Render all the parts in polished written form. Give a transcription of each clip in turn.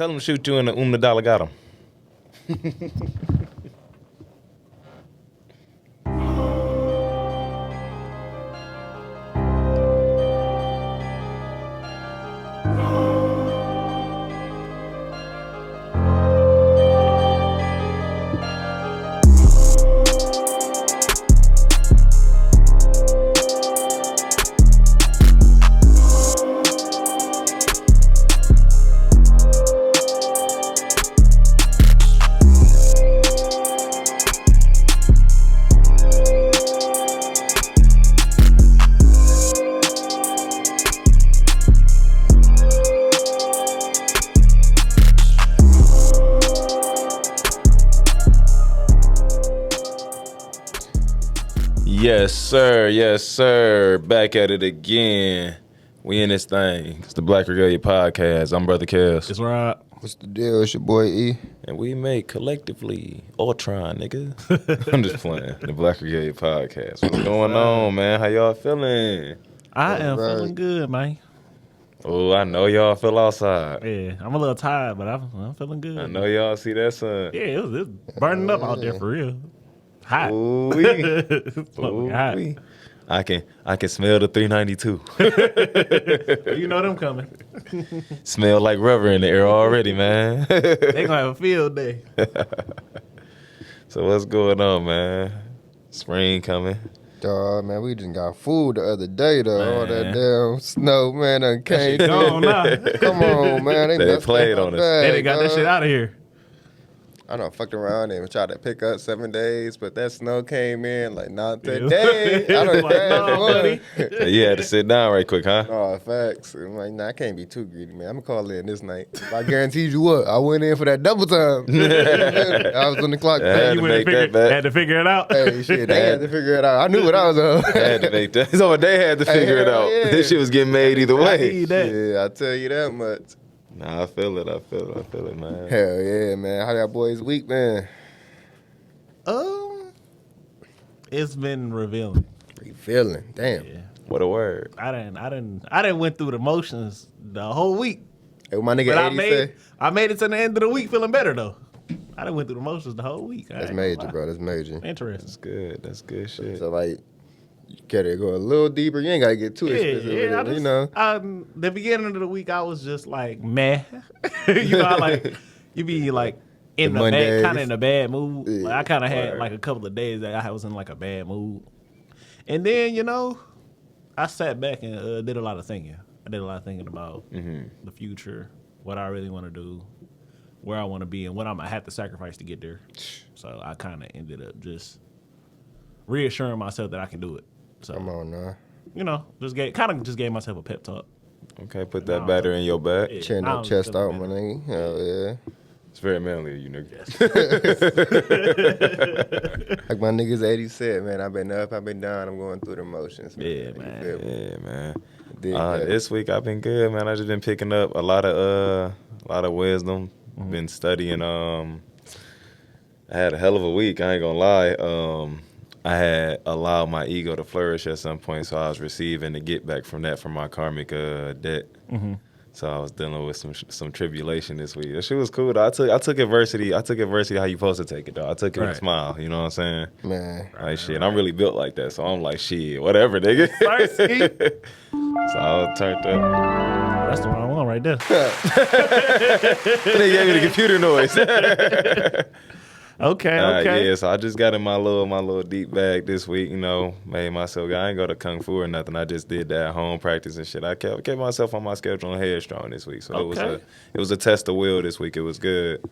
Tell him to shoot you in the dollar got him. Yes, sir. Yes, sir. Back at it again. We in this thing. It's the Black Regalia Podcast. I'm Brother Kels. It's right. What's the deal? It's your boy E. And we make collectively Ultron, nigga. I'm just playing. The Black Regalia Podcast. What's going on, man? How y'all feeling? I am feeling good, man. Oh, I know y'all feel outside. Yeah, I'm a little tired, but I'm feeling good. I know y'all see that sun. Yeah, it was burning up out there for real. Hot. Ooh-wee. Hot. Ooh-wee. I can smell the 392. You know them coming. Smell like rubber in the air already, man. They gonna have a field day. So what's going on, man? Spring coming. Dog, man, we just got food the other day, though. Man. All that damn snow, man, done came through. Gone now. Come on, man. They played on us. They done got that shit out of here. I done fucked around and tried to pick up 7 days, but that snow came in like, not today. I done Like, no, buddy. So you had to sit down right quick, huh? Oh, facts. I'm like, nah, I can't be too greedy, man. I'm going to call in this night. I guaranteed you what? I went in for that double time. I was on the clock. Had You to went make and that back. had to figure it out. Hey, shit, they had to figure it out. I knew what I was on. Had to make that. So they had to figure it out. yeah. This shit was getting made either I way. need that. Yeah, I tell you that much. Nah, I feel it, man. Hell yeah, man. How y'all boys week, man? It's been revealing. You feeling? Damn. Yeah. What a word. I didn't went through the motions the whole week. Hey, what my nigga But 80 say? I made it to the end of the week feeling better though. I done went through the motions the whole week. That's major, bro. That's major. Interesting. That's good. That's good shit. So, like, you gotta go a little deeper. You ain't gotta get too explicit with it, you know? The beginning of the week, I was just like, meh. You know, you be like in The the bad, Mondays. kind of in a bad mood. Yeah. Like, I kind of had Word. like a couple of days that I was in like a bad mood. And then, you know, I sat back and did a lot of thinking. I did a lot of thinking about the future, what I really want to do, where I want to be, and what I'm going to have to sacrifice to get there. So I kind of ended up just reassuring myself that I can do it. So, Come on now. you know, just gave myself a pep talk. Okay, put that batter in your back. Yeah, Chin I up, don't chest feel out, better. my nigga. Hell yeah. It's very manly of you, nigga. Like my niggas 80 said, man, I've been up, I've been down, I'm going through the motions. Yeah, You man. feel me? Yeah, man. Dig that. This week I've been good, man. I just been picking up a lot of wisdom. Been studying. I had a hell of a week. I ain't gonna lie. I had allowed my ego to flourish at some point, so I was receiving the get back from that from my karmic debt. So I was dealing with some tribulation this week. That shit was cool, though. I took adversity. how you supposed to take it, though. I took it with a Right. smile. You know what I'm saying? Man. Like shit, I'm really built like that, so I'm like shit, whatever, nigga. Thirsty. So I was turned up. That's the wrong one right there. They gave me the computer noise. Okay. Yeah, so I just got in my little deep bag this week. You know, made myself. I ain't go to kung fu or nothing. I just did that home practice and shit. I kept myself on my schedule and headstrong this week. So Okay. it was a test of will this week. It was good.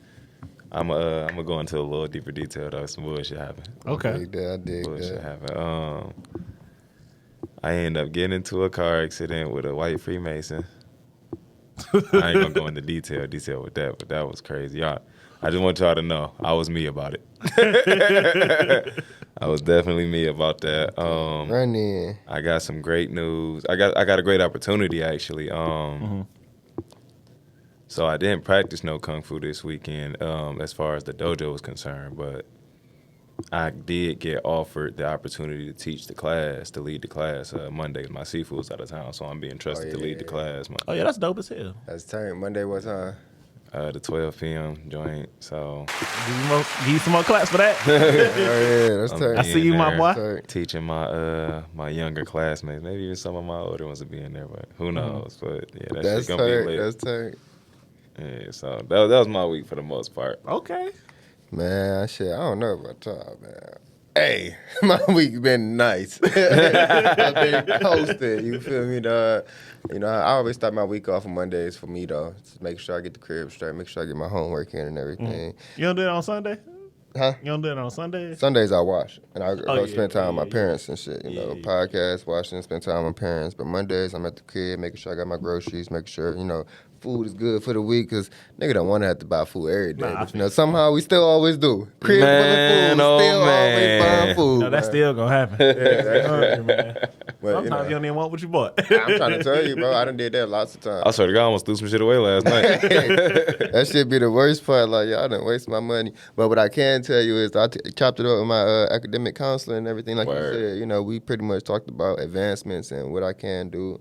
I'm gonna go into a little deeper detail though. Some bullshit happened. Okay. I dig Bullshit that. happened. I ended up getting into a car accident with a white Freemason. I ain't gonna go into detail with that, but that was crazy. Y'all, I just want y'all to know I was me about it. I was definitely me about that. Run in. I got some great news. I got a great opportunity actually. So I didn't practice no kung fu this weekend, as far as the dojo was concerned, but I did get offered the opportunity to teach the class, to lead the class Monday. My Sifu's out of town, so I'm being trusted to lead the class. Oh yeah, that's dope as hell. That's turn. Monday what time? The 12 p.m. joint. So Give you some more claps for that. Oh, yeah, that's tight. I see you, my boy. Tight. teaching my younger classmates, maybe even some of my older ones will be in there, but who knows? But yeah, that That's shit gonna be tight. lit. That's tight. Yeah, so that was my week for the most part. Okay. Man, shit, I don't know about y'all, man. Hey, my week been nice. I've been coasting. You feel me, dog? You know, I always start my week off on Mondays for me, though. Just make sure I get the crib straight, make sure I get my homework in and everything. You don't do it on Sunday? Huh? You don't do it on Sundays? Sundays I wash, and I go yeah, spend time with my yeah, parents and shit. You know, yeah. podcast, watching, spend time with my parents. But Mondays I'm at the crib, making sure I got my groceries, making sure, you know, food is good for the week, because nigga don't want to have to buy food every day. Nah, But, you know, somehow we still always do. Crib Man, full of food, oh, still always man. buying food. No, that's man. still gonna happen. That's hungry, man. But, Sometimes you know, you don't even want what you bought. I'm trying to tell you, bro, I done did that lots of times. I swear to God, I almost threw some shit away last night. That shit be the worst part. Like, y'all done waste my money. But what I can tell you is I chopped it up with my academic counselor and everything. Like Word. you said, you know, we pretty much talked about advancements and what I can do.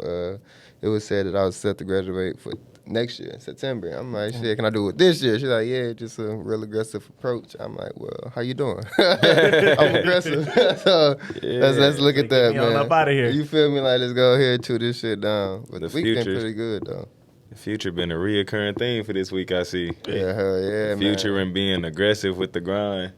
It was said that I was set to graduate for next year in September. I'm like, shit, can I do it this year? She's like, yeah, just a real aggressive approach. I'm like, well, how you doing? I'm aggressive. So let's look at that, Get me on man. up outta here. You feel me? Like, let's go ahead and chew this shit down. But The the week been future. pretty good, though. The future been a reoccurring theme for this week, I see. Yeah, hell yeah, man. Future and being aggressive with the grind.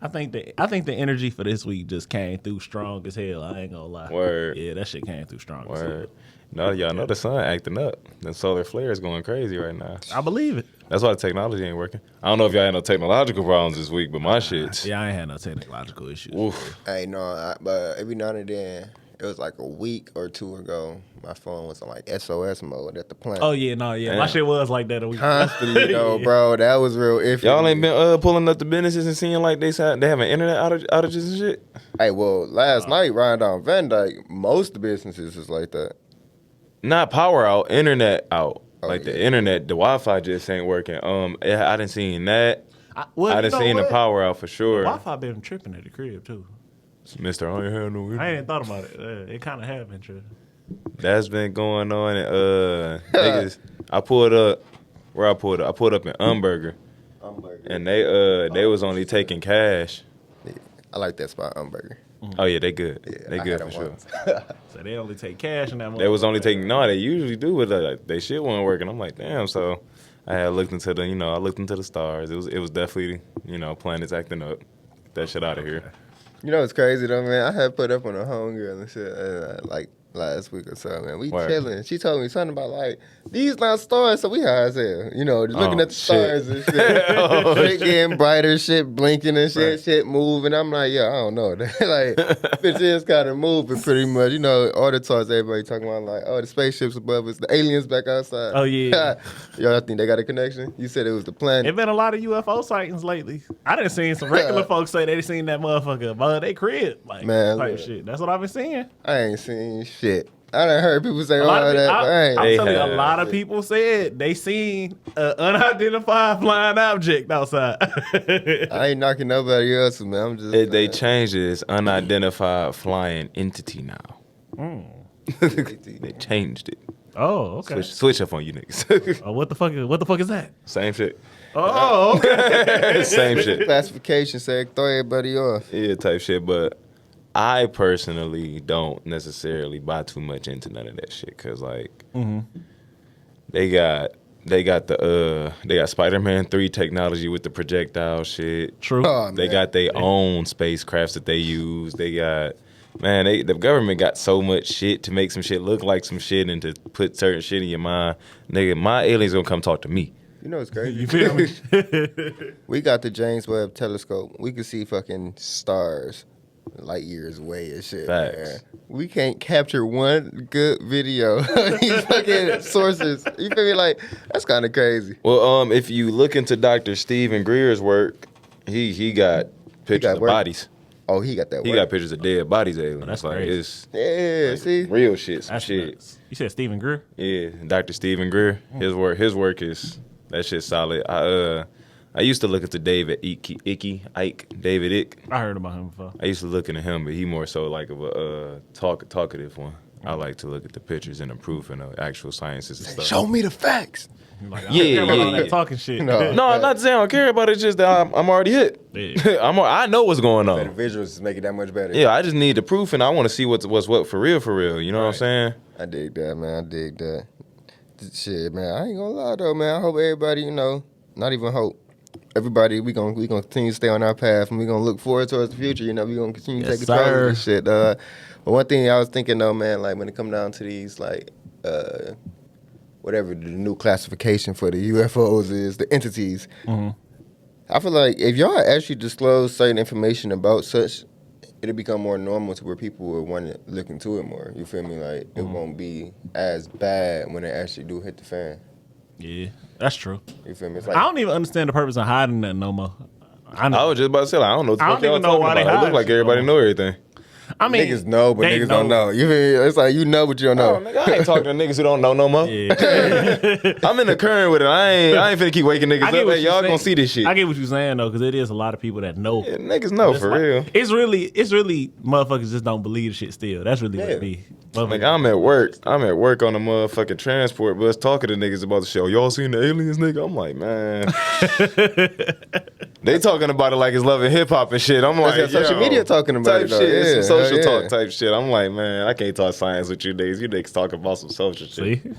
I think the energy for this week just came through strong as hell. I ain't gonna lie. Word. Yeah, that shit came through strong as hell. Word. No, y'all know the sun acting up. The solar flare is going crazy right now. I believe it. That's why the technology ain't working. I don't know if y'all had no technological problems this week, but my shit's. Yeah, I ain't had no technological issues. Oof. Hey, no, but every now and then, it was like a week or two ago, my phone was on like SOS mode at the plant. Oh yeah, no, yeah. My Damn. shit was like that a week. Constantly, though, bro. That was real iffy. Y'all ain't been pulling up the businesses and seeing like they having internet outages and shit? Hey, well, last night, riding down Van Dyke, most of the businesses is like that. Not power out, internet out. Oh, Like yeah. the internet, the Wi-Fi just ain't working. I done seen that. I done seen the power out for sure. Wi-Fi been tripping at the crib too. Mister, I ain't had no internet. I ain't even thought about it. It kind of have been tripping. That's been going on. And, niggas, I pulled up. Where I pulled up? I pulled up in Umberger, and they was only taking cash. I like that spot, Umberger. Oh yeah, they good. Yeah, They I good had for them sure. once. So they only take cash in that. They was only motherfucker. taking. No, they usually do, but like, they shit wasn't working. I'm like, damn. So I had looked into the, I looked into the stars. It was definitely, planets acting up. Get that shit out of here. You know what's crazy, though, man? I had put up on a homegirl and shit, like, last week or so, man. We Word. chilling. She told me something about, like, these not stars, so we high as hell. You know, just looking Oh, at the shit. stars and shit. Shit getting brighter, shit blinking and shit, Right. shit moving. I'm like, yeah, I don't know. Like, bitch is kind of moving pretty much. You know, all the stars everybody talking about, like, oh, the spaceships above us, the aliens back outside. Oh, yeah. Y'all think they got a connection? You said it was the planet. It been a lot of UFO sightings lately. I done seen some regular folks say they seen that motherfucker above their crib, like Man, type look. shit. That's what I've been seeing. I ain't seen shit. I done heard people say A all lot of, that, but I ain't. I'm They telling you, a have. lot of people said they seen an unidentified flying object outside. I ain't knocking nobody else, man. I'm just. They changed it. It's unidentified flying entity now. They changed it. Oh, okay. Switch up on you niggas. Oh, what the fuck is that? Same shit. Oh, okay. Same shit. classification said throw everybody off. Yeah, type shit. But I personally don't necessarily buy too much into none of that shit, cause like they got Spider-Man 3 technology with the projectile shit. True. Oh, They man. got their own spacecrafts that they use. They got the government got so much shit to make some shit look like some shit and to put certain shit in your mind. Nigga, my aliens gonna come talk to me. You know what's crazy? You feel me? We got the James Webb telescope. We can see fucking stars light years away and shit. Facts. Man. We can't capture one good video of these fucking sources. You feel me? Like, that's kind of crazy. Well, if you look into Dr. Stephen Greer's work, he got pictures of work? bodies. Oh, he got that He work. got pictures of dead bodies. Aliens. that's like crazy. it's Yeah, see? real shit. Some That's shit. nuts. You said Stephen Greer? Yeah, Dr. Stephen Greer. His work is that shit solid. I used to look at the David Icke. I heard about him before. I used to look into him, but he more so like of a talkative one. I like to look at the pictures and the proof and the actual sciences and stuff. Show me the facts. Like, Yeah, all yeah. that talking shit. No. No, I'm not saying I don't care about it. It's just that I'm already hit. Yeah. I know what's going The on. visuals make it that much better. Yeah, I just need the proof, and I want to see what's what for real. You know what I'm saying? I dig that, man. I dig that. Shit, man. I ain't gonna lie though, man. I hope everybody, you know, not even hope. Everybody, we gonna continue to stay on our path, and we gonna look forward towards the future. You know, we gonna continue to Yes, take control sir. of this shit. But one thing I was thinking though, man, like when it come down to these, like, whatever the new classification for the UFOs is, the entities. Mm-hmm. I feel like if y'all actually disclose certain information about such, it'll become more normal to where people will want to look into it more. You feel me? Like it won't be as bad when it actually do hit the fan. Yeah, that's true. You feel me? It's I like don't even understand the purpose of hiding that no more. I was just about to say, like, I don't know what the I fuck don't y'all even know talking why they about. It hide look like shit everybody no know everything. I mean, niggas know, but they niggas don't know. You feel me? It's like you know, but you don't Oh, know. nigga, I ain't talking to niggas who don't know no more. Yeah. I'm in the current with it. I ain't finna keep waking niggas I get up. what Hey, you're y'all saying. gonna see this shit. I get what you're saying though, because it is a lot of people that know. Yeah, niggas know It's for like- real. It's really motherfuckers just don't believe the shit still. That's really what it be. Like I'm at work on a motherfucking transport bus talking to niggas about the show. Y'all seen the aliens, nigga? I'm like, man. They talking about it like it's Love and Hip Hop and shit. I'm like, that social yo, media talking about type it, though. shit. It's some Yeah, social hell yeah. talk type shit. I'm like, man, I can't talk science with you niggas. You niggas talking about some social shit. See? You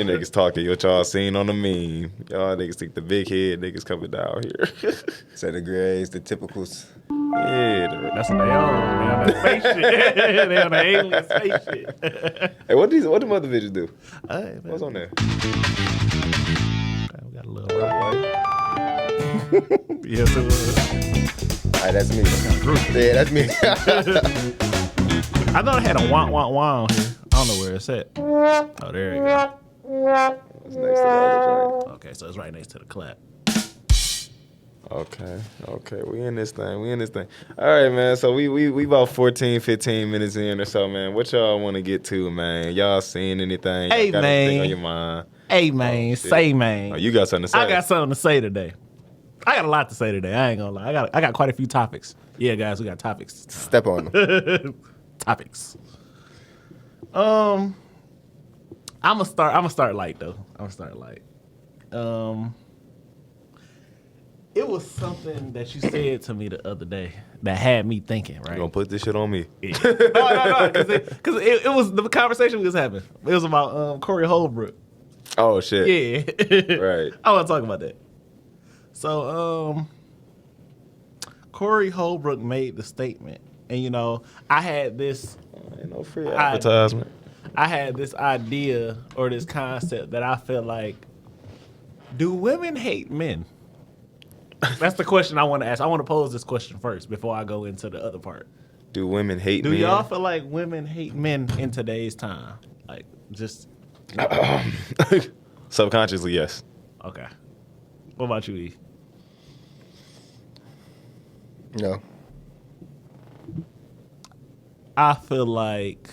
niggas talking what y'all seen on the meme. Y'all niggas think the big head niggas coming down here. Say the grays, the typicals. Yeah. That's what they on. They on that space shit. They on the alien space shit. Hey, what them other bitches do? All right, man. What's on there? We got a little rock. Yes, it was. All right, that's me. Yeah, that's me. I thought I had a wah on here. I don't know where it's at. Oh, there you go. What's next to the other joint? Okay, so it's right next to the clap. Okay, we in this thing. All right, man, so we about 14, 15 minutes in or so, man. What y'all want to get to, man? Y'all seen anything? Hey, Y'all got anything man. on your mind? Hey, man. shit. Say, man. Oh, you got something to say? I got something to say today. I got a lot to say today. I ain't gonna lie. I got quite a few topics. Yeah, guys, we got topics. Step on them. Topics. I'm gonna start light though. It was something that you said to me the other day that had me thinking, right? You gonna put this shit on me? No, because it was the conversation we was having. It was about Corey Holbrook. Oh, shit. Yeah. Right. I want to talk about that. So, Corey Holbrook made the statement, and you know, I had this Ain't no free advertisement. I had this idea or this concept that I felt like, do women hate men? That's the question I want to ask. I want to pose this question first before I go into the other part. Do women hate Do men? y'all feel like women hate men in today's time? Like, just Subconsciously, yes. okay. What about you, E? No. I feel like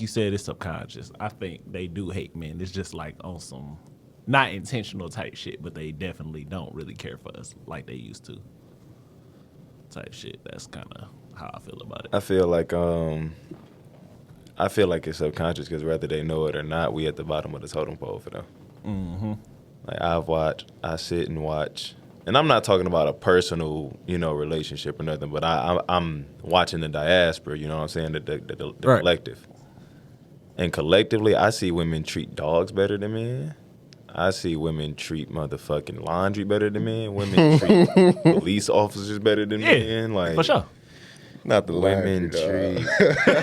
you said, it's subconscious. I think they do hate men. It's just like on some not intentional type shit, but they definitely don't really care for us like they used to. Type shit. That's kind of how I feel about it. I feel like it's subconscious because whether they know it or not, we at the bottom of the totem pole for them. Mm-hmm. Like I sit and watch, and I'm not talking about a personal, relationship or nothing, but I'm watching the diaspora, you know what I'm saying, the Right. collective. And collectively, I see women treat dogs better than men. I see women treat motherfucking laundry better than men. Women treat police officers better than men. Like, for sure. Not the women laundry, treat.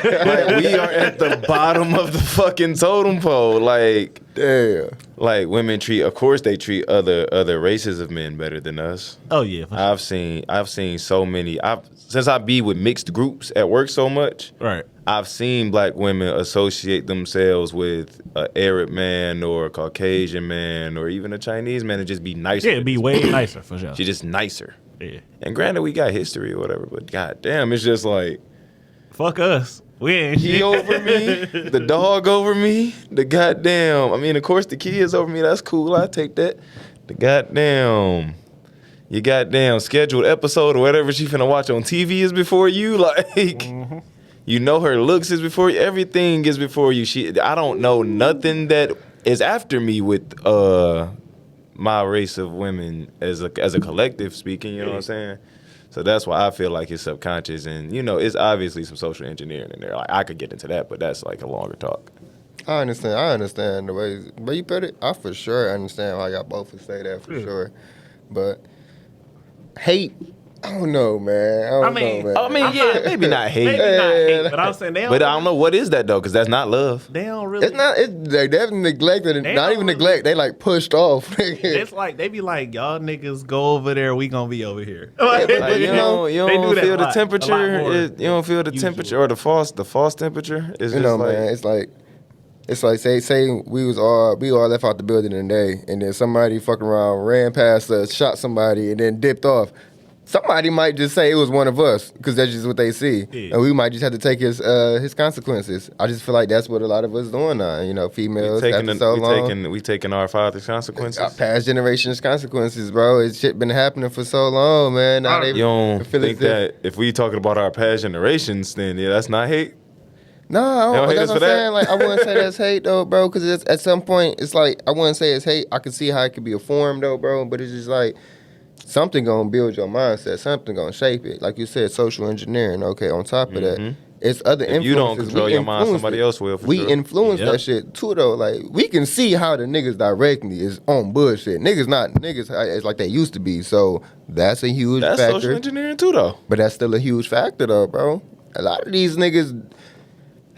Like, we are at the bottom of the fucking totem pole. Like, Damn. like women treat. Of course, they treat other races of men better than us. Oh yeah, for sure. I've seen so many. Since I be with mixed groups at work so much. Right. I've seen black women associate themselves with an Arab man or a Caucasian man or even a Chinese man and just be nicer. Yeah, it'd be way nicer for sure. She's just nicer. Yeah. And granted, we got history or whatever, but goddamn, it's just like Fuck us. We ain't he shit. over me, the dog over me, the goddamn. I mean, of course, the kids over me. That's cool. I take that. The goddamn. Your goddamn scheduled episode or whatever she finna watch on TV is before you. Like, You know her looks is before you. Everything is before you. I don't know nothing that is after me with my race of women as a collective speaking. You know what I'm saying? So that's why I feel like it's subconscious, and it's obviously some social engineering in there. Like I could get into that, but that's like a longer talk. I understand the way, but you put it. I for sure understand why y'all both would say that for sure. But hate, I don't know, man. I mean, yeah, maybe not hate. But I'm saying But I don't know what is that though, because that's not love. They don't really. It's not. They definitely neglected it. Not even neglect. They like pushed off. It's like they be like, y'all niggas go over there, we gonna be over here. Like, you don't feel the temperature. You don't feel the usual. temperature or the false temperature. It's just like, man. It's like say we all left out the building today, and then somebody fucking around ran past us, shot somebody, and then dipped off. Somebody might just say it was one of us because that's just what they see, and we might just have to take his consequences. I just feel like that's what a lot of us doing now. Females after so long. We taking our father's consequences. Past generations' consequences, bro. It's shit been happening for so long, man. Now You don't think that if we talking about our past generations, then that's not hate? No, that's what I'm saying. Like, I wouldn't say that's hate, though, bro, because at some point, it's like, I wouldn't say it's hate. I can see how it could be a form, though, bro, but it's just like, something gonna build your mindset. Something gonna shape it. Like you said, social engineering, okay, on top of that, it's other influences. You don't control your mind, somebody else will, We influence that shit, too, though. Like, we can see how the niggas directly is on bullshit. Niggas it's like they used to be, so that's a huge factor. That's social engineering, too, though. But that's still a huge factor, though, bro. A lot of these niggas...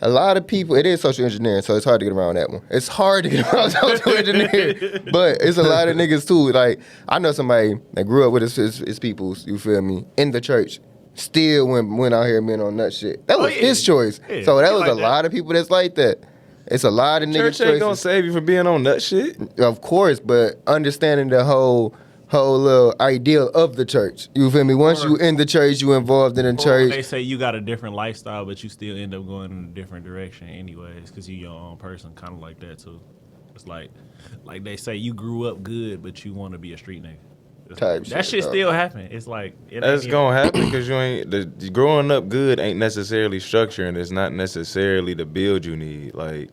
A lot of people, it is social engineering, so it's hard to get around that one. It's hard to get around social engineering, but it's a lot of niggas too. Like, I know somebody that grew up with his peoples, you feel me, in the church, still went out here men on nut shit. That was his choice. Yeah, so that was a lot of people that's like that. It's a lot of niggas. Church ain't gonna save you from being on nut shit. Of course, but understanding the whole little ideal of the church. You feel me? Once you in the church, you involved in the church. They say you got a different lifestyle, but you still end up going in a different direction anyways, because you your own person, kind of like that too. It's like they say you grew up good, but you want to be a street nigga. That shit still happen. It's like that's gonna happen because you ain't growing up good ain't necessarily structure, and it's not necessarily the build you need. Like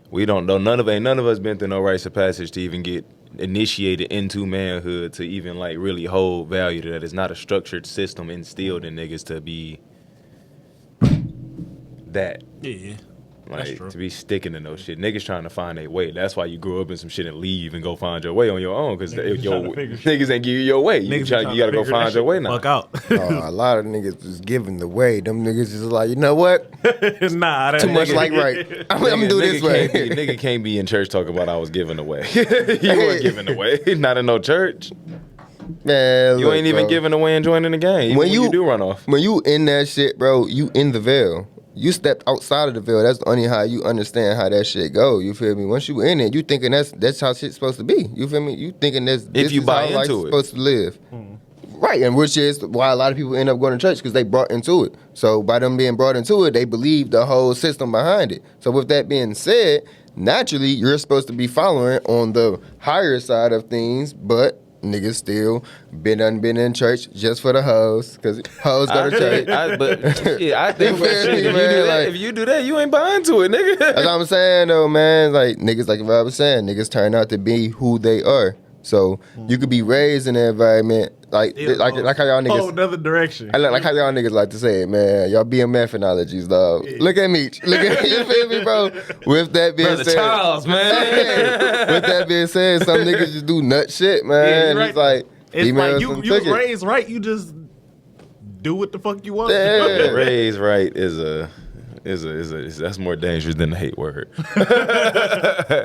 we don't know. None of us been through no rites of passage to even get initiated into manhood to even like really hold value to that. It's not a structured system instilled in niggas to be that. Yeah. Like to be sticking to no shit. Niggas trying to find their way. That's why you grew up in some shit and leave and go find your way on your own. Because niggas ain't give you your way. You gotta go find your way now. Fuck out. A lot of niggas is giving the way. Them niggas is like, you know what? Nah, too much like right. I'm gonna do this way. Nigga can't be in church talking about I was giving away. You weren't giving away. Not in no church. Man, you ain't even giving away and joining the game. When you do run off. When you in that shit, bro, you in the veil. You stepped outside of the veil. That's only how you understand how that shit go. You feel me? Once you in it, you thinking that's how shit's supposed to be. You feel me? You thinking this is how life's supposed to live. Right, and which is why a lot of people end up going to church because they brought into it. So by them being brought into it, they believe the whole system behind it. So with that being said, naturally, you're supposed to be following on the higher side of things, but niggas still been in church just for the hoes, because hoes go to church. I think if you do that, you ain't buying to it, nigga. That's what I'm saying, though, man. Like, niggas, like Rob was saying, niggas turn out to be who they are. So you could be raised in an environment like how y'all niggas. Oh, another direction. Like how y'all niggas like to say it, man. Y'all BMF analogies, dog. Yeah. Look at me. Look at me. You feel me, bro? With that being said, Charles, man. With that being said, some niggas just do nut shit, man. Yeah, right. It's like you was raised right. You just do what the fuck you want. Yeah. Raised right is that's more dangerous than the hate word.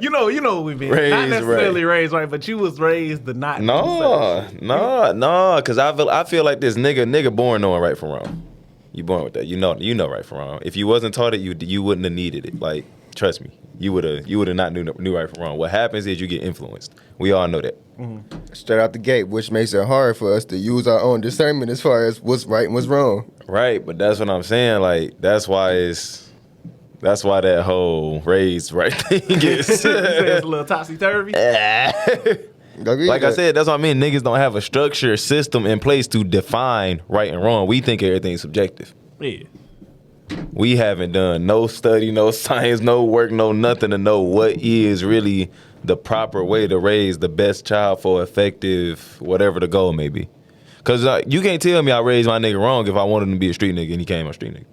you know what we mean. Not necessarily raised right, but you was raised to not. No, because I feel like this nigga born knowing right from wrong. You born with that. You know right from wrong. If you wasn't taught it, you wouldn't have needed it. Like, trust me, you would have not knew right from wrong. What happens is you get influenced. We all know that. Mm-hmm. Straight out the gate, which makes it hard for us to use our own discernment as far as what's right and what's wrong. Right, but that's what I'm saying. Like, that's why that whole raised right thing is. It's a little topsy-turvy. Like I said, that's what I mean. Niggas don't have a structured system in place to define right and wrong. We think everything's subjective. Yeah. we haven't done no study, no science, no work, no nothing to know what is really the proper way to raise the best child for effective whatever the goal may be. Because you can't tell me I raised my nigga wrong if I wanted him to be a street nigga and he came a street nigga.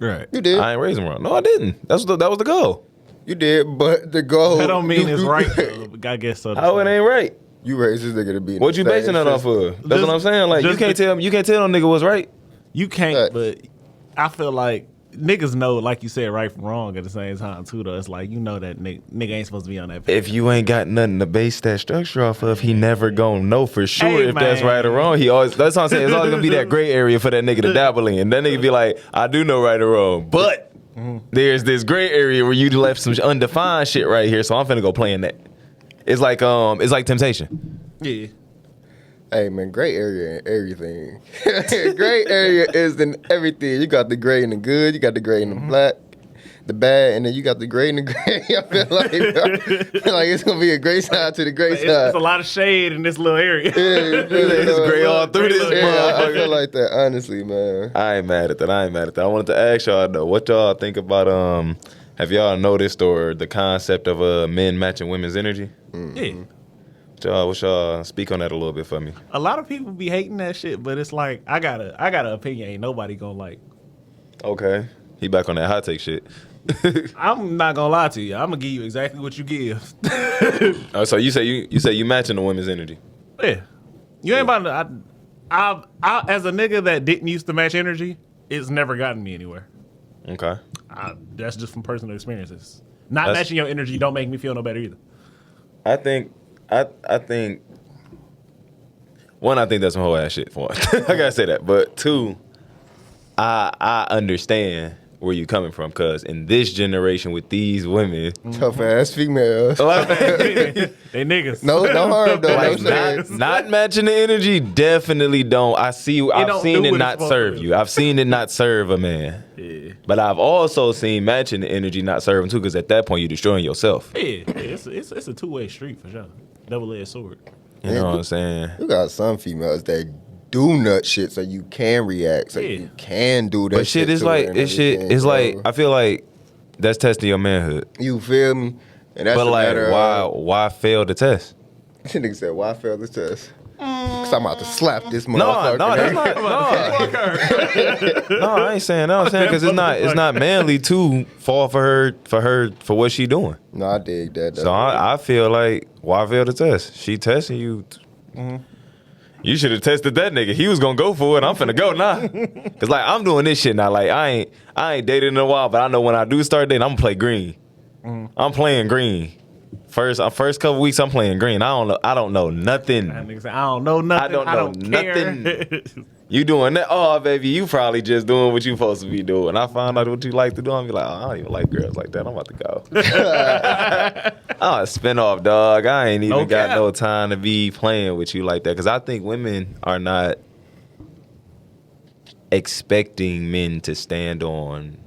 Right. You did. I ain't raised him wrong. No, I didn't. That was the goal. You did, but the goal. That don't mean it's right, though. I guess so. Oh, it ain't right. You raised this nigga to be. What you basing that off of? That's what I'm saying. Like you can't tell no nigga what's right. You can't, but I feel like niggas know, like you said, right from wrong at the same time too. Though it's like you know that nigga ain't supposed to be on that page. If you ain't got nothing to base that structure off of, he never gonna know for sure Hey, if that's right or wrong. That's what I'm saying. It's always gonna be that gray area for that nigga to dabble in. That nigga be like, I do know right or wrong, but there's this gray area where you left some undefined shit right here, so I'm finna go play in that. It's like Temptation. Yeah. Hey man, gray area and everything. Gray area is in everything. You got the gray and the good. You got the gray and the black, the bad, and then you got the gray and the gray. I feel like it's gonna be a gray side to the gray side. It's a lot of shade in this little area. Yeah, It's gray all through this yeah, I motherfucker. feel like that, honestly, man. I ain't mad at that. I wanted to ask y'all though, what y'all think about have y'all noticed or the concept of men matching women's energy? Yeah. What y'all speak on that a little bit for me? A lot of people be hating that shit, but it's like I got an opinion. Ain't nobody gonna like. Okay, he back on that hot take shit. I'm not gonna lie to you. I'm gonna give you exactly what you give. Oh, so you say you matching the women's energy? Yeah, you ain't about to. I as a nigga that didn't used to match energy, it's never gotten me anywhere. Okay. That's just from personal experiences. Not matching your energy don't make me feel no better either. I think one, I think that's some whole ass shit for one. I gotta say that. But two, I understand where you coming from, because in this generation with these women, Tough ass females. They niggas. No harm though. like No shade. not matching the energy definitely don't. I've seen it not serve you. I've seen it not serve a man. Yeah. But I've also seen matching the energy not serving too, because at that point you're destroying yourself. Yeah, it's a two-way street for sure. Double-edged sword. You know what I'm saying? You got some females that do nut shit so you can react, so you can do that. But shit is like it's like I feel like that's testing your manhood. You feel me? And that's But a like matter of, why fail the test? nigga said, why fail the test? Cause I'm about to slap this No, motherfucker. that's not. No, I ain't saying that. I'm saying because it's not manly to fall for her for what she doing. No, I dig that. So I feel like why fail the test? She testing you. You should have tested that nigga. He was gonna go for it. I'm finna go now. Cause like I'm doing this shit now. Like I ain't dated in a while, but I know when I do start dating, I'm gonna play green. I'm playing green. First couple weeks, I'm playing green. I don't know nothing. That nigga say, I don't know nothing. I don't care. nothing. You doing that? Oh, baby, you probably just doing what you supposed to be doing. I found out what you like to do. I'm be like, oh, I don't even like girls like that. I'm about to go. Oh, spin off, dog. I ain't even got no time to be playing with you like that. Because I think women are not expecting men to stand on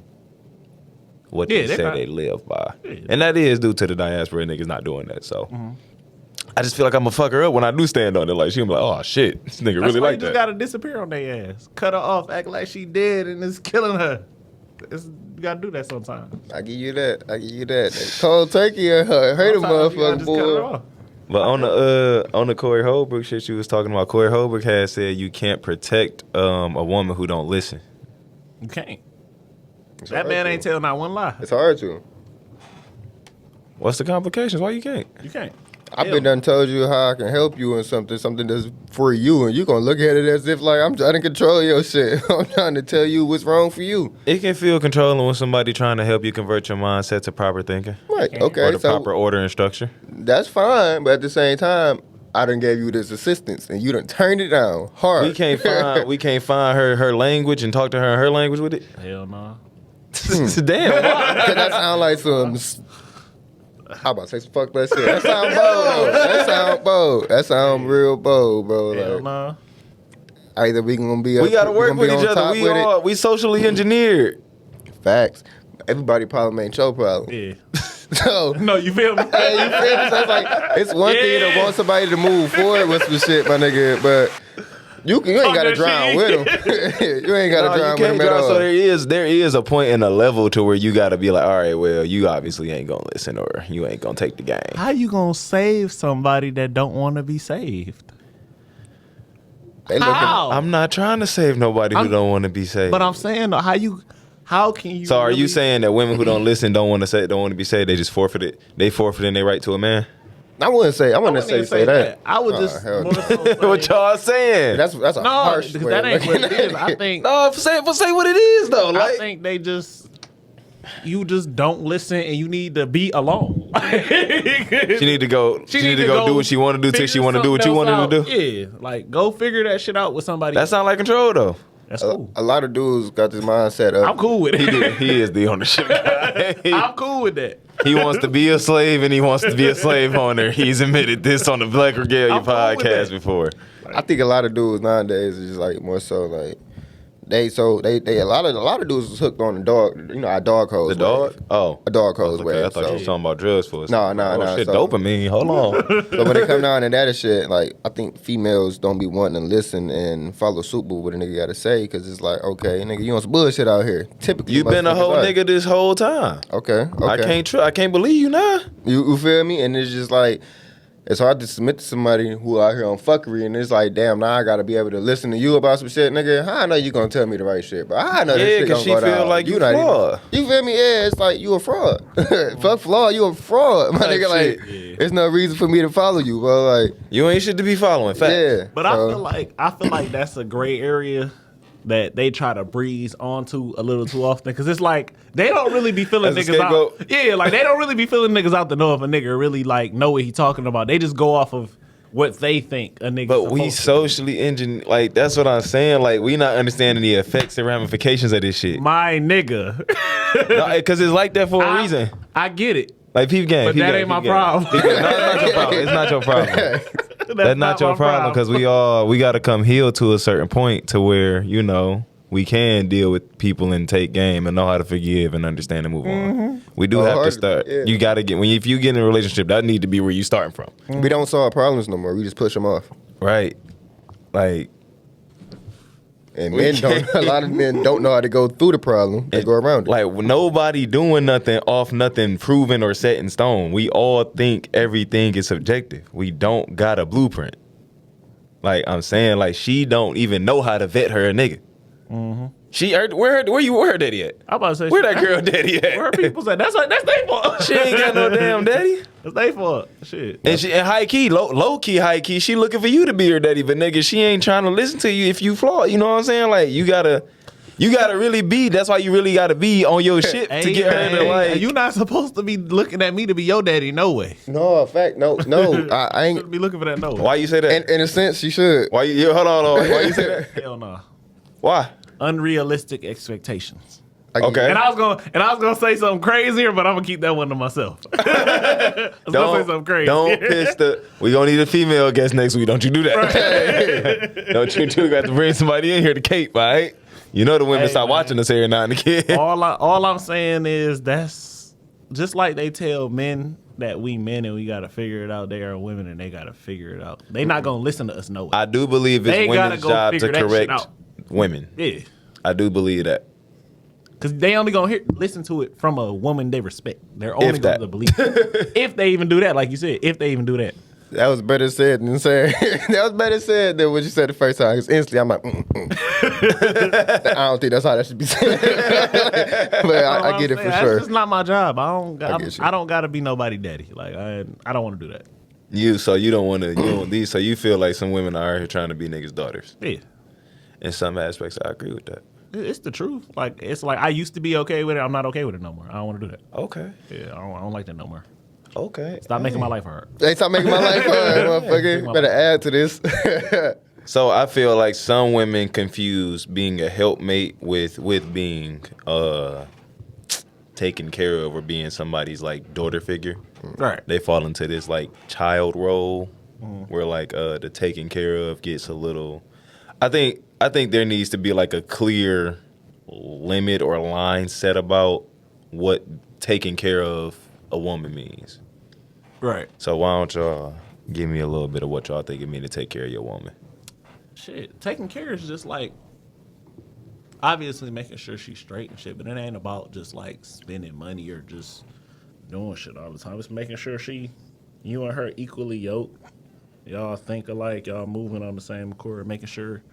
what they say they live by. Yeah. And that is due to the diaspora niggas not doing that. So I just feel like I'm gonna fuck her up when I do stand on it. Like she gonna be like, oh shit, this nigga really like that. You just gotta disappear on their ass. Cut her off, act like she dead and it's killing her. You gotta do that sometimes. I give you that. That cold turkey hurt a motherfucker, boy. But on the Corey Holbrook shit you was talking about, Corey Holbrook had said you can't protect a woman who don't listen. You can't. That man ain't telling not one lie. It's hard to. What's the complications? Why you can't? You can't. I've been done told you how I can help you in something that's for you, and you gonna look at it as if like I'm trying to control your shit. I'm trying to tell you what's wrong for you. It can feel controlling when somebody trying to help you convert your mindset to proper thinking. Right. Okay. Or the proper order and structure. That's fine, but at the same time, I done gave you this assistance, and you done turned it down hard. We can't find her language and talk to her in her language with it. Hell no. Damn. Why? Cause that sound like some. How about say some fuck that shit? That sound bold. That sound bold. That sound real bold, bro. Hell like, no. Either we gonna be. We gotta work with each other. We socially engineered. Facts. Everybody problem ain't your problem. Yeah. So No, you feel me? hey, you feel me? So it's like it's one thing to want somebody to move forward with some shit, my nigga, but You ain't got to drown with him. You ain't got to drown with him at all. So there is a point and a level to where you got to be like, all right, well, you obviously ain't gonna listen or you ain't gonna take the game. How you gonna save somebody that don't want to be saved? How? I'm not trying to save nobody who don't want to be saved. But I'm saying, how can you? So are you saying that women who don't listen don't want to be saved? They just forfeited. They forfeited their right to a man. I wouldn't say that. I would just more so say, what y'all saying? That's a harsh because way that of ain't what looking it is. at I it. think No, say what it is though. Like, I think you just don't listen and you need to be alone. she need to go. She need to go do what she want to do till she want to do what you want to do. Yeah, like go figure that shit out with somebody. That sound like control though. That's cool. A lot of dudes got this mindset of. I'm cool with it. He is the ownership guy. I'm cool with that. He wants to be a slave and he wants to be a slave owner. He's admitted this on the Black Regalia I'm cool with podcast that. before. I think a lot of dudes nowadays is just like more so like they a lot of dudes was hooked on the dog. You know, our dog hose. The dog? wave. Oh. A dog hose Okay, wave. I thought you So- were talking about drugs for us. No. Oh, shit, So- dopamine. Hold on. So when they come down and that and shit, like I think females don't be wanting to listen and follow suit with what a nigga got to say because it's like, okay, nigga, you on some bullshit out here. Typically, You been a whole motherfuckers like, nigga this whole time. Okay. I can't believe you now. You feel me? And it's just like it's hard to submit to somebody who out here on fuckery, and it's like, damn, now I gotta be able to listen to you about some shit, nigga. How I know you gonna tell me the right shit, but I know this Yeah, shit because gonna she go feel down. like you not even- flawed. You feel me? Yeah, it's like you a fraud. Fuck flawed, you a fraud, my Type nigga. Like, shit. there's no reason for me to follow you, bro. Like, You ain't shit to be following. Fact. yeah. But I feel like that's a gray area that they try to breeze onto a little too often because it's like they don't really be feeling As a niggas out. scapegoat? Yeah, like they don't really be feeling niggas out to know if a nigga really like know what he talking about. They just go off of what they think a nigga. But we socially engineer, like that's what I'm saying. Like we not understanding the effects and ramifications of this shit. my nigga. Because it's like that for a reason. I get it. Like peep game. But peep that game, ain't my peep game. problem. Peep game. No, it's not your problem. It's not your problem. That's not your my problem because we got to come heal to a certain point to where we can deal with people and take game and know how to forgive and understand and move on. We do have to start. Yeah. You got to get if you get in a relationship, that need to be where you starting from. We don't solve problems no more. We just push them off. Right. Like And We a lot of men don't know how to go through the problem. They go around it. Like nobody doing nothing off nothing proven or set in stone. We all think everything is subjective. We don't got a blueprint. Like I'm saying, like she don't even know how to vet her a nigga. She where her daddy at? I'm about to say Where that girl daddy at? Where her people at? That's their fault. She ain't got no damn daddy. That's their fault. Shit. And high key, low key, high key, she looking for you to be her daddy, but nigga, she ain't trying to listen to you if you flaw. You know what I'm saying? Like you gotta really be. That's why you really gotta be on your shit to get her to like. You not supposed to be looking at me to be your daddy. No way. No, in fact, no. I You ain't. be looking for that. No way. Why you say that? In a sense, she should. Why you hold on? Why you say that? Hell no. Why? Unrealistic expectations. Okay. And I was gonna say something crazier, but I'm gonna keep that one to myself. I was gonna say something crazy. Don't piss we gonna need a female guest next week. Don't you do that. Don't you got to bring somebody in here to cape, all right? You know the women Hey, stop man. watching us every now and again. all I'm saying is that's just like they tell men that we men and we gotta figure it out. They are women and they gotta figure it out. They not gonna listen to us no way. I do believe it's They gotta women's go job to figure that shit correct out. women. Yeah. I do believe that. Cause they only gonna listen to it from a woman they respect. They're only If that. gonna believe it. If they even do that, like you said, if they even do that. That was better said than said. That was better said than what you said the first time. Because instantly I'm like, I don't think that's how that should be said. But I get it for That's sure. just not my job. I get you. don't gotta be nobody daddy. Like I don't want to do that. So you don't want to. So you feel like some women are out here trying to be niggas' daughters. Yeah. In some aspects, I agree with that. It's the truth. Like it's like I used to be okay with it. I'm not okay with it no more. I don't want to do that. Okay. Yeah, I don't like that no more. Okay. Stop making my life hard. They stop making my life hard, motherfucker. my Better life. add to this. So I feel like some women confuse being a helpmate with being taken care of or being somebody's like daughter figure. Right. They fall into this like child role where like the taking care of gets a little. I think there needs to be like a clear limit or line set about what taking care of a woman means. Right. So why don't y'all give me a little bit of what y'all think it mean to take care of your woman? shit, taking care is just like obviously making sure she's straight and shit, but it ain't about just like spending money or just doing shit all the time. It's making sure you and her equally yoked. Y'all think alike. Y'all moving on the same accord. Making sure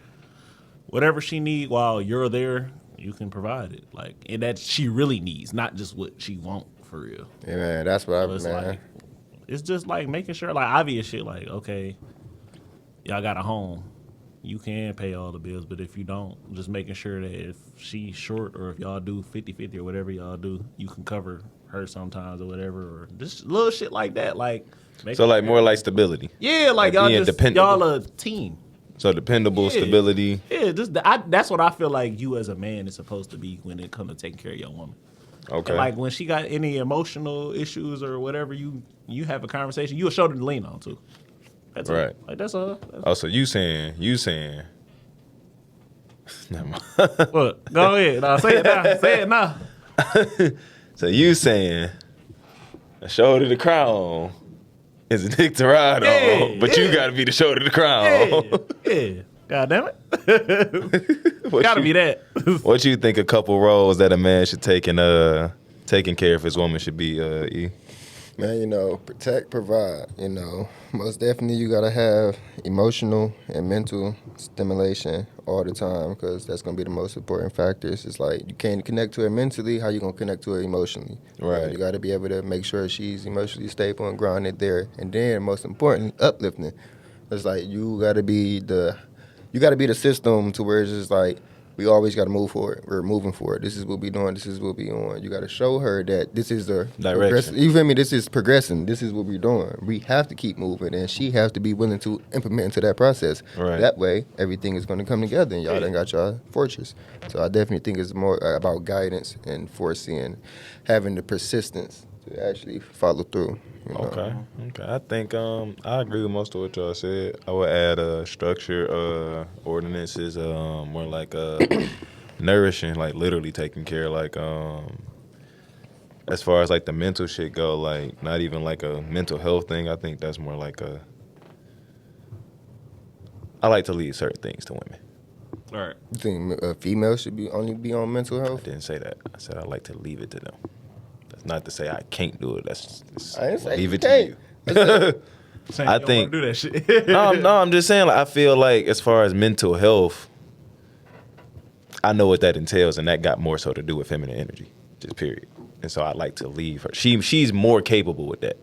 whatever she need while you're there, you can provide it. Like, and that she really needs, not just what she want for real. Yeah, man, that's what So it's man. like, it's just like making sure, like obvious shit. Like, okay, y'all got a home. You can pay all the bills, but if you don't, just making sure that if she's short or if y'all do 50-50 or whatever y'all do, you can cover her sometimes or whatever, or just little shit like that. Like, So like more like stability. yeah, like y'all being just dependable. y'all a team. So dependable, Yeah. stability. Yeah, that's what I feel like you as a man is supposed to be when it comes to taking care of your woman. Okay. And like when she got any emotional issues or whatever, you have a conversation, you a shoulder to lean on too. That's Right. it. Like that's all. Oh, so you saying. Never mind. What? Go ahead. No, say it now. Say it now. So you saying a shoulder to cry on is a dick to ride on, but you got to be the shoulder to cry on. Yeah. God damn it. What Gotta you- be that. What you think a couple roles that a man should take in taking care of his woman should be, E? Man, protect, provide. Most definitely you gotta have emotional and mental stimulation all the time because that's gonna be the most important factors. It's like you can't connect to her mentally. How you gonna connect to her emotionally? Right. You gotta be able to make sure she's emotionally stable and grounded there. And then, most importantly, uplifting. It's like you gotta be the system to where it's just like. We always got to move forward. We're moving forward. This is what we doing. This is what we on. You got to show her that this is the Direction. You feel me? This is progressing. This is what we're doing. We have to keep moving, and she has to be willing to implement into that process. Right. That way, everything is going to come together, and y'all done got y'all fortress. So I definitely think it's more about guidance and foreseeing, having the persistence to actually follow through. Okay. I think I agree with most of what y'all said. I would add structure, ordinances, more like nourishing, like literally taking care, like as far as like the mental shit go, like not even like a mental health thing. I think that's more like I like to leave certain things to women. All right. You think a female should only be on mental I health? didn't say that. I said I like to leave it to them. That's not to say I can't do it. I didn't say leave you it to can't. you. Saying I you don't think- wanna do that shit. No, I'm just saying. Like, I feel like as far as mental health, I know what that entails, and that got more so to do with feminine energy, just period. And so I like to leave her. She's more capable with that.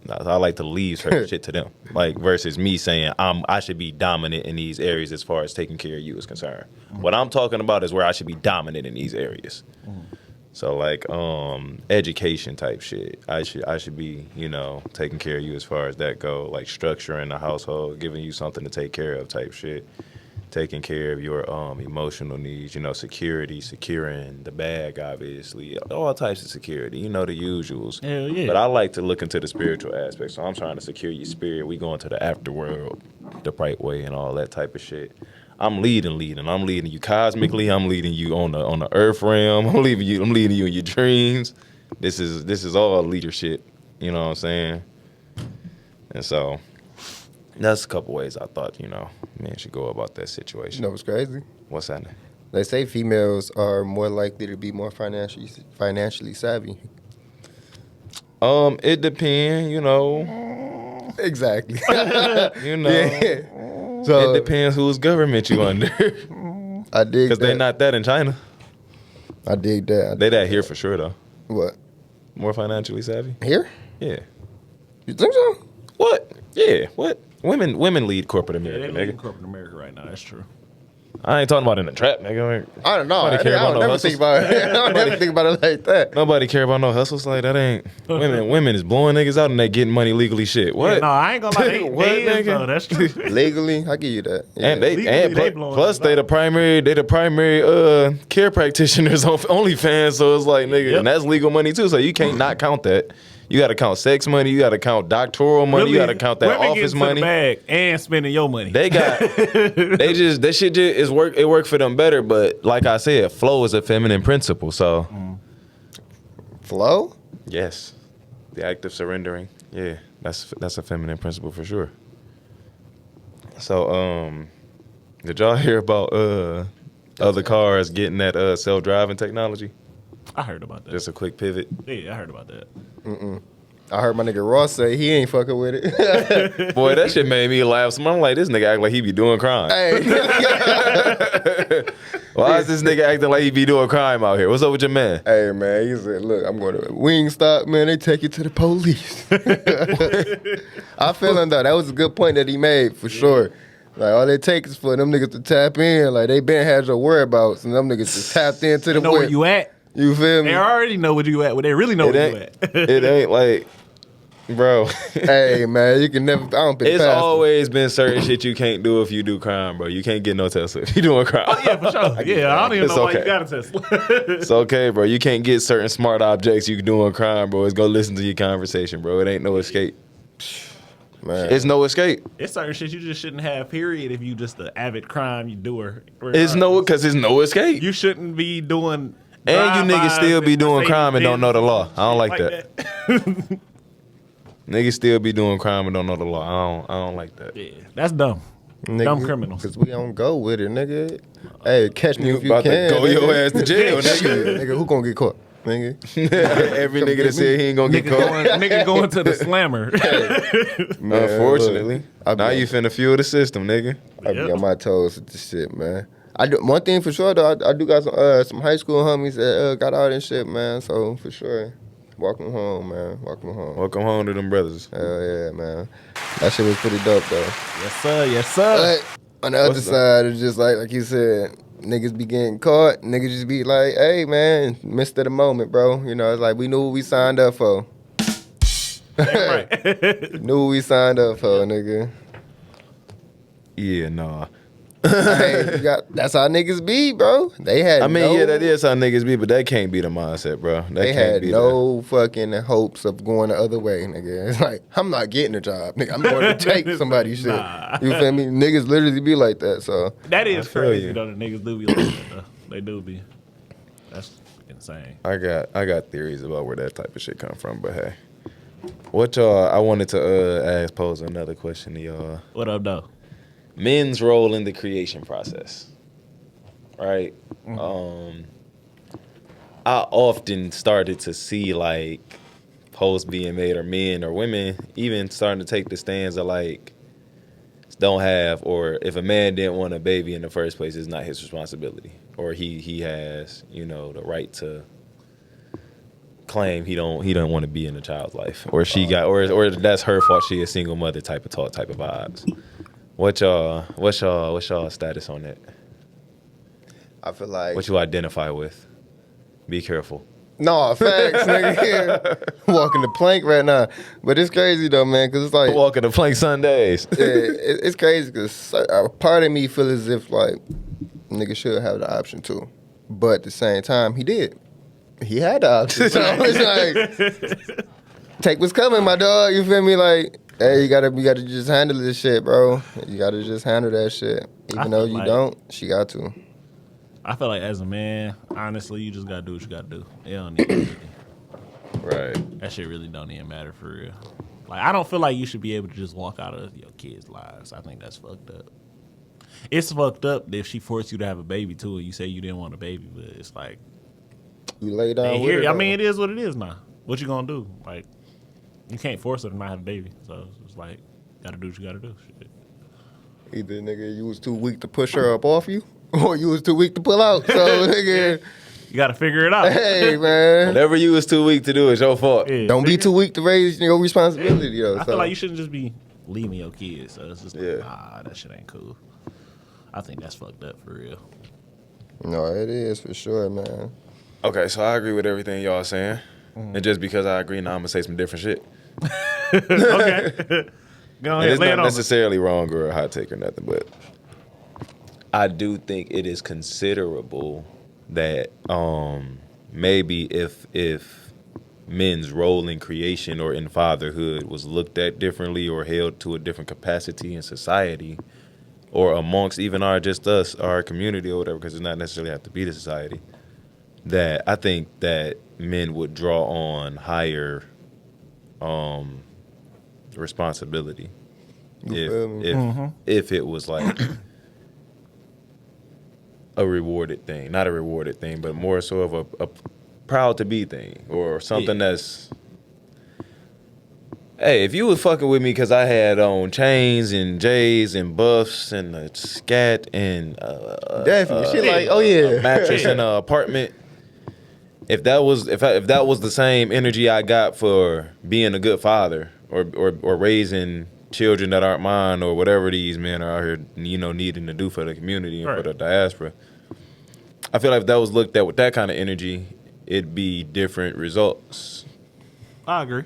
I like to leave certain shit to them, like versus me saying I should be dominant in these areas as far as taking care of you is concerned. What I'm talking about is where I should be dominant in these areas. So like education type shit. I should be, taking care of you as far as that go, like structuring the household, giving you something to take care of type shit. Taking care of your emotional needs, security, securing the bag, obviously, all types of security, the usuals. Hell yeah. But I like to look into the spiritual aspect, so I'm trying to secure your spirit. We go into the afterworld the right way and all that type of shit. I'm leading. I'm leading you cosmically. I'm leading you on the earth realm. I'm leading you in your dreams. This is all leadership. You know what I'm saying? And so that's a couple ways I thought men should go about that situation. You know what's crazy? What's that? They say females are more likely to be more financially savvy. It depends. Exactly. Yeah. So It depends whose government you under. I dig Because that. they not that in China. I dig that. They that here for sure though. What? More financially savvy. Here? Yeah. You think so? What? Yeah. What? Women lead corporate Yeah, America, they live in nigga. corporate America right now. That's true. I ain't talking about in the trap, nigga. I don't know. Nobody I care about don't no never hustles. think about it. I don't never think about it like that. Nobody care about no hustles like that. Ain't women is blowing niggas out and they getting money legally. Shit. What? Yeah, no, I ain't gonna lie. They, What, they is, nigga? though. That's true. Legally, I give you that. Yeah. And they Legally, and they plus, blowing plus us they out. the primary care practitioners on OnlyFans. So it's like nigga, Yep. and that's legal money too. So you can't not count that. You got to count sex money. You got to count doctoral money. You got to count that women office getting to money. the bag and spending your money. They got that shit just is work. It worked for them better. But like I said, flow is a feminine principle. So Flow? yes, the act of surrendering. Yeah, that's a feminine principle for sure. So Did y'all hear about other cars getting that self-driving technology? I heard about that. Just a quick pivot. Yeah, I heard about that. I heard my nigga Ross say he ain't fucking with it. Boy, that shit made me laugh. So I'm like, this nigga act like he be doing crime. Hey. Why is this nigga acting like he be doing crime out here? What's up with your man? Hey, man, he said, look, I'm going to Wingstop, man. They take you to the police. I feel him, though. That was a good point that he made, for sure. Like, all it takes is for them niggas to tap in. Like, they been had your whereabouts, and them niggas just tapped into the Know where you at. You feel me? They already know where you at. Well, they really know where you at. It ain't like, bro. Hey, man, you can never, I don't It's always been certain shit you can't do if you do crime, bro. You can't get no Tesla if you doing crime. Oh, yeah, for sure. Yeah, I don't even know why you got a Tesla. It's okay, bro. You can't get certain smart objects you doing crime, bro. It's gonna listen to your conversation, bro. It ain't no escape. Man. It's no escape. It's certain shit you just shouldn't have, period, if you just an avid crime you doer. It's no, because it's no escape. You shouldn't be doing... And you niggas still be doing crime and don't know the law. I don't like that. Niggas still be doing crime and don't know the law. I don't like that. Yeah, that's dumb. Nigga, dumb criminals. Because we don't go with it, nigga. Hey, catch me if you about can. to go nigga. your ass to jail, nigga. Shit, nigga, who gonna get caught? Nigga. Every nigga that said he ain't gonna get caught. Nigga going to the slammer. Man, Unfortunately. look, Now you finna fuel the system, nigga. I be on my toes with this shit, man. I do one thing for sure though. I do got some high school homies that got all this shit, man. So for sure, welcome home, man. Welcome home. Welcome home to them brothers. Hell yeah, man. That shit was pretty dope though. Yes, sir. Yes, sir. But on the other side, it's just like you said, niggas be getting caught. Niggas just be like, hey man, missed of the moment, bro. You know, it's like we knew what we signed up for. Right. Knew what we signed up for, nigga. Yeah, nah. Hey, that's how niggas be, bro. They had yeah, that is how niggas be, but that can't be the mindset, bro. They had no fucking hopes of going the other way, nigga. It's like, I'm not getting a job, nigga. I'm going to take somebody's shit. Nah. You feel me? Niggas literally be like that, so. That is feel crazy, you. though. The niggas do be like that, though. They do be. That's insane. I got theories about where that type of shit come from, but hey. What y'all, I wanted to pose another question to y'all. What up, though? Men's role in the creation process, right? Mm-hmm. I often started to see like posts being made, or men or women even starting to take the stands of like, don't have, or if a man didn't want a baby in the first place, it's not his responsibility, or he has, you know, the right to claim he don't want to be in a child's life, or she got, or that's her fault, she a single mother type of talk, type of vibes. What's y'all status on that? I feel like. What you identify with? Be careful. No, facts, nigga. Walking the plank right now. But it's crazy, though, man, because it's like. Walking the plank Sundays. It's crazy because a part of me feel as if, like, nigga should have the option too. But at the same time, he did. He had the option. So it's like, take what's coming, my dog. You feel me? Like, hey, you gotta just handle this shit, bro. You gotta just handle that shit. Even though you don't, she got to. I feel like as a man, honestly, you just gotta do what you gotta do. It don't need Right. that shit really don't even matter for real. Like, I don't feel like you should be able to just walk out of your kids' lives. I think that's fucked up. It's fucked up if she forced you to have a baby too, and you say you didn't want a baby, but it's like, You lay down and with here, it, I though. mean, it is what it is now. What you gonna do? Like, you can't force her to not have a baby. So it's like, gotta do what you gotta do. Shit. Either, nigga, you was too weak to push her up off you, or you was too weak to pull out. So, nigga, You gotta figure it out. hey, man. Whatever you was too weak to do is your fault. Yeah, Don't be nigga. too weak to raise your responsibility, though. I So. feel like you shouldn't just be leaving your kids. So it's just like, Yeah. nah, that shit ain't cool. I think that's fucked up for real. No, it is for sure, man. Okay, so I agree with everything y'all saying. And just because I agree, now I'm gonna say some different shit. Okay. Go And ahead, it's lay it not on. necessarily wrong or a hot take or nothing, but I do think it is considerable that maybe if men's role in creation or in fatherhood was looked at differently or held to a different capacity in society, or amongst even our community or whatever, because it not necessarily have to be the society, that I think that men would draw on higher responsibility You feel me? if it was like a rewarded thing. Not a rewarded thing, but more so of a proud to be thing or something that's. Hey, if you was fucking with me because I had on chains and J's and buffs and a scat and Definitely, shit like, oh yeah, a mattress in an apartment. If that was the same energy I got for being a good father or raising children that aren't mine or whatever these men are out here, needing to do for the community and for the diaspora, I feel like if that was looked at with that kind of energy, it'd be different results. I agree.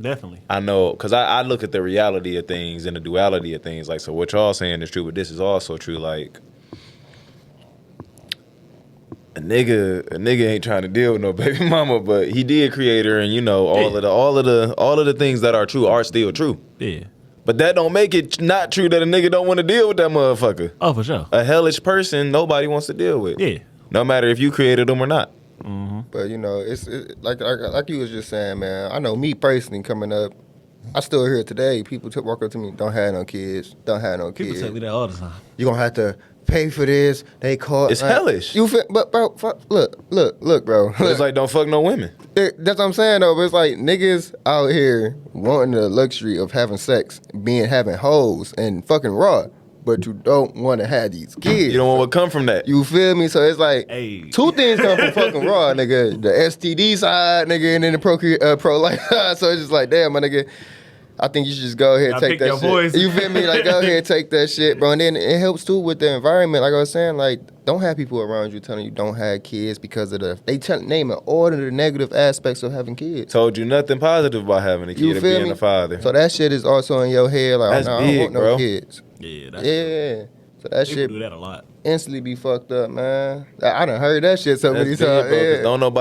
Definitely. I know, because I look at the reality of things and the duality of things. Like, so what y'all saying is true, but this is also true. Like, a nigga ain't trying to deal with no baby mama, but he did create her, and all of the things that are true are still true. Yeah. But that don't make it not true that a nigga don't want to deal with that motherfucker. Oh, for sure. A hellish person nobody wants to deal with. Yeah. No matter if you created them or not. Mm-hmm. But it's like you was just saying, man. I know me personally coming up, I still hear it today. People walk up to me, don't have no kids. People tell me that all the time. You gonna have to pay for this. They call it's hellish. You feel, but bro, look, bro. But it's like don't fuck no women. That's what I'm saying though. But it's like niggas out here wanting the luxury of having sex, having hoes and fucking raw. But you don't want to have these kids. You don't want what come from that. You feel me? So it's like two things come from fucking raw, nigga. The STD side, nigga, and then the pro-life side. So it's just like, damn, my nigga, I think you should just go ahead and take that shit. Voice. You feel me? Like, go ahead and take that shit, bro. And then it helps too with the environment. Like I was saying, like, don't have people around you telling you don't have kids because of naming all of the negative aspects of having kids. Told you nothing positive about having a kid or being a father. So that shit is also in your head. Like, that's I big, don't want no kids. Yeah, So that people shit do that a lot. instantly be fucked up, man. I done heard that shit so many times. Big, bro, 'cause don't nobody